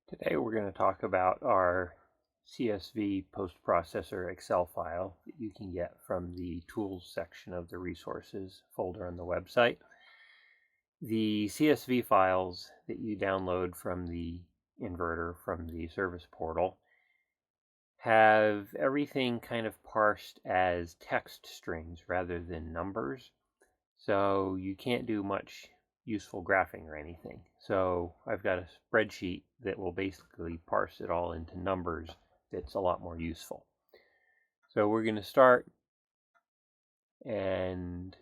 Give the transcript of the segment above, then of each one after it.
Today we're going to talk about our CSV post-processor Excel file that you can get from the Tools section of the Resources folder on the website. The CSV files that you download from the inverter from the service portal have everything kind of parsed as text strings rather than numbers, so you can't do much useful graphing or anything. So I've got a spreadsheet that will basically parse it all into numbers that's a lot more useful. So we're going to start, and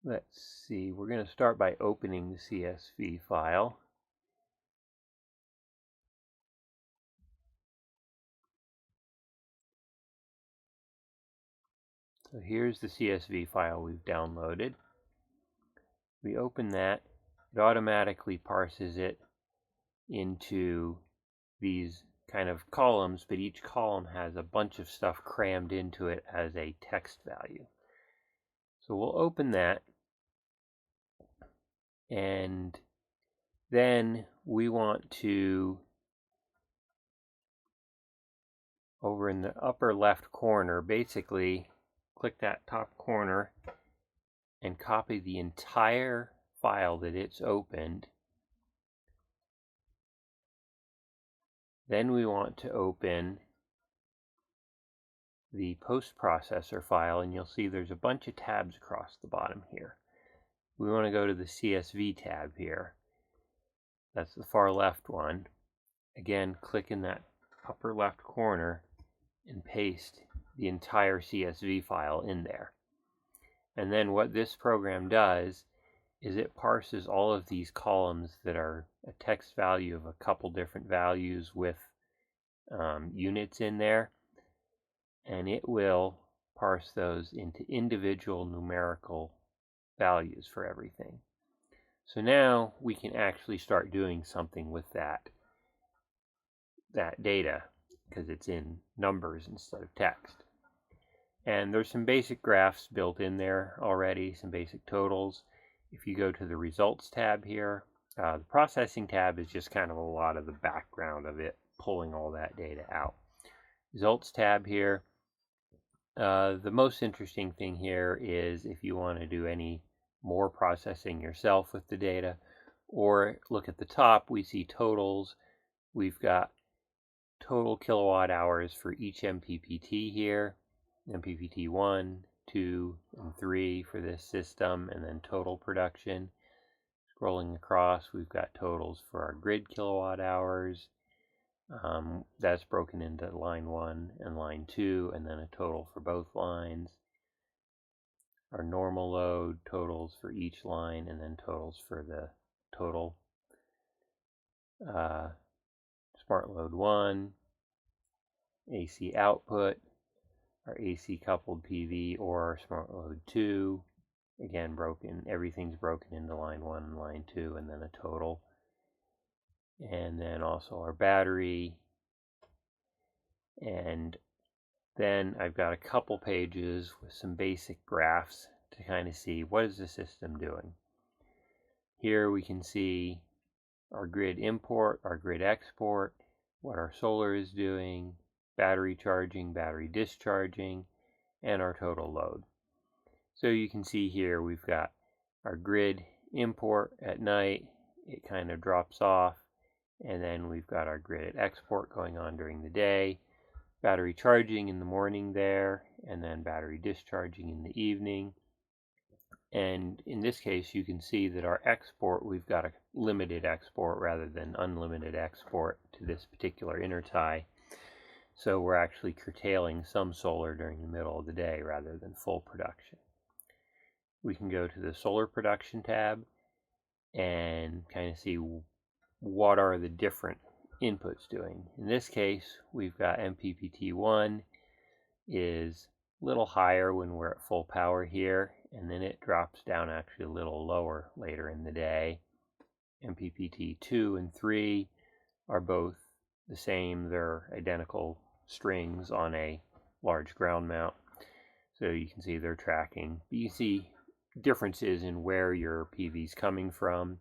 let's see, we're going to start by opening the CSV file. So here's the CSV file we've downloaded. We open that, it automatically parses it into these kind of columns, but each column has a bunch of stuff crammed into it as a text value. So we'll open that, and then we want to, over in the upper left corner, basically click that top corner and copy the entire file that it's opened. Then we want to open the post-processor file, and you'll see there's a bunch of tabs across the bottom here. We want to go to the CSV tab here. That's the far left one. Again, click in that upper left corner and paste the entire CSV file in there. And then what this program does is it parses all of these columns that are a text value of a couple different values with units in there, and it will parse those into individual numerical values for everything. So now we can actually start doing something with that data, because it's in numbers instead of text. And there's some basic graphs built in there already, some basic totals. If you go to the results tab here, the processing tab is just kind of a lot of the background of it, pulling all that data out. Results tab here. The most interesting thing here is if you want to do any more processing yourself with the data, or look at the top, we see totals. We've got total kilowatt hours for each MPPT here, MPPT 1, 2, and 3 for this system, and then total production. Scrolling across, we've got totals for our grid kilowatt hours. That's broken into line 1 and line 2, and then a total for both lines. Our normal load totals for each line, and then totals for the total. Smart load 1, AC output, our AC coupled PV, or our smart load 2. Again, everything's broken into line 1 and line 2, and then a total. And then also our battery. And then I've got a couple pages with some basic graphs to kind of see what is the system doing. Here we can see our grid import, our grid export, what our solar is doing, battery charging, battery discharging, and our total load. So you can see here we've got our grid import at night, it kind of drops off, and then we've got our grid export going on during the day, battery charging in the morning there, and then battery discharging in the evening. And in this case, you can see that our export, we've got a limited export rather than unlimited export to this particular intertie. So we're actually curtailing some solar during the middle of the day rather than full production. We can go to the solar production tab and kind of see what are the different inputs doing. In this case, we've got MPPT1 is a little higher when we're at full power here, and then it drops down actually a little lower later in the day. MPPT 2 and 3 are both the same. They're identical strings on a large ground mount. So you can see they're tracking. But you see differences in where your PV is coming from,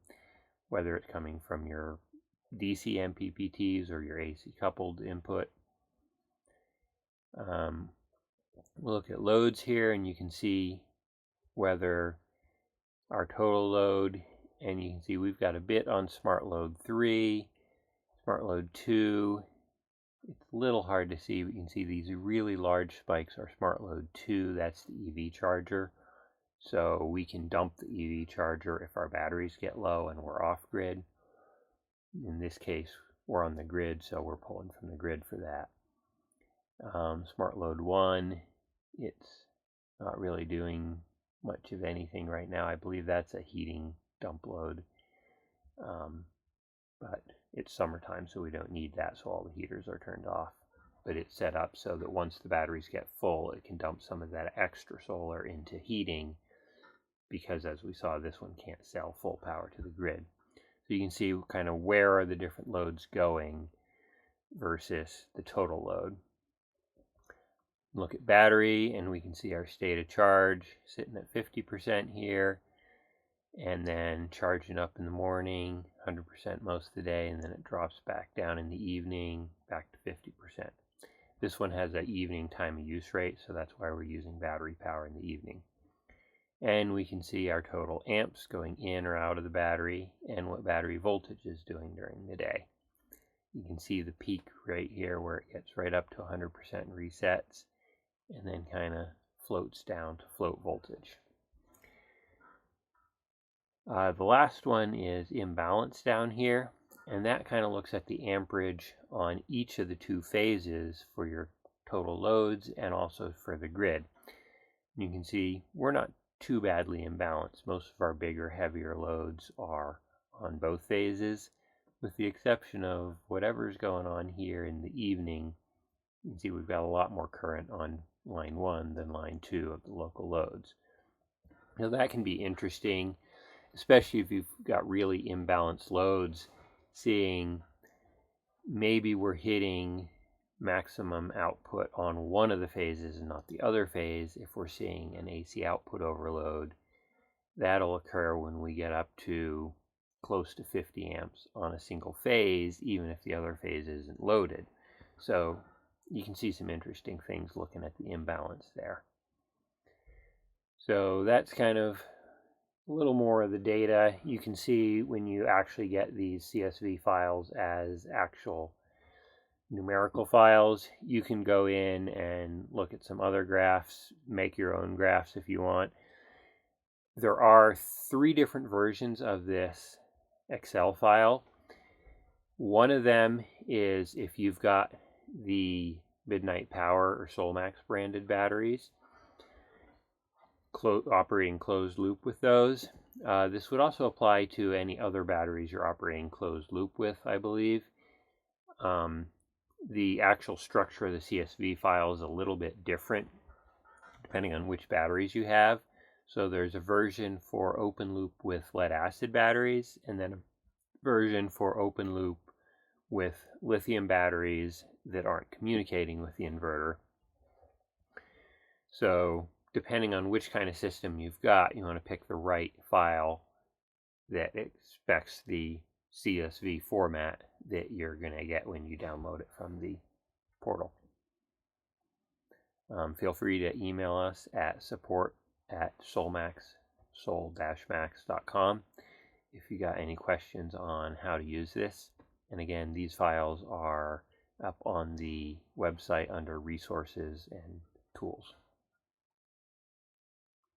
whether it's coming from your DC MPPTs or your AC coupled input. We'll look at loads here, and you can see whether our total load, and you can see we've got a bit on smart load 3, smart load 2. It's a little hard to see, but you can see these really large spikes are smart load 2. That's the EV charger. So we can dump the EV charger if our batteries get low and we're off grid. In this case, we're on the grid, so we're pulling from the grid for that. Smart load 1, it's not really doing much of anything right now. I believe that's a heating dump load, but it's summertime, so we don't need that, so all the heaters are turned off. But it's set up so that once the batteries get full, it can dump some of that extra solar into heating, because as we saw, this one can't sell full power to the grid. So you can see kind of where are the different loads going versus the total load. Look at battery, and we can see our state of charge sitting at 50% here, and then charging up in the morning, 100% most of the day, and then it drops back down in the evening, back to 50%. This one has an evening time of use rate, so that's why we're using battery power in the evening. And we can see our total amps going in or out of the battery, and what battery voltage is doing during the day. You can see the peak right here where it gets right up to 100% and resets, and then kind of floats down to float voltage. The last one is imbalance down here, and that kind of looks at the amperage on each of the two phases for your total loads and also for the grid. You can see we're not too badly imbalanced. Most of our bigger, heavier loads are on both phases, with the exception of whatever's going on here in the evening. You can see we've got a lot more current on line 1 than line 2 of the local loads. Now that can be interesting, especially if you've got really imbalanced loads, seeing maybe we're hitting maximum output on one of the phases and not the other phase. If we're seeing an AC output overload, that'll occur when we get up to close to 50 amps on a single phase, even if the other phase isn't loaded. So you can see some interesting things looking at the imbalance there. So that's kind of a little more of the data. You can see when you actually get these CSV files as actual numerical files, you can go in and look at some other graphs, make your own graphs if you want. There are 3 different versions of this Excel file. One of them is if you've got the Midnight Power or Solmax branded batteries, operating closed loop with those. This would also apply to any other batteries you're operating closed loop with, I believe. The actual structure of the CSV file is a little bit different depending on which batteries you have. So there's a version for open loop with lead acid batteries, and then a version for open loop with lithium batteries that aren't communicating with the inverter. So depending on which kind of system you've got, you want to pick the right file that expects the CSV format that you're going to get when you download it from the portal. Feel free to email us at support@sol-max.com if you got any questions on how to use this. And again, these files are up on the website under resources and tools.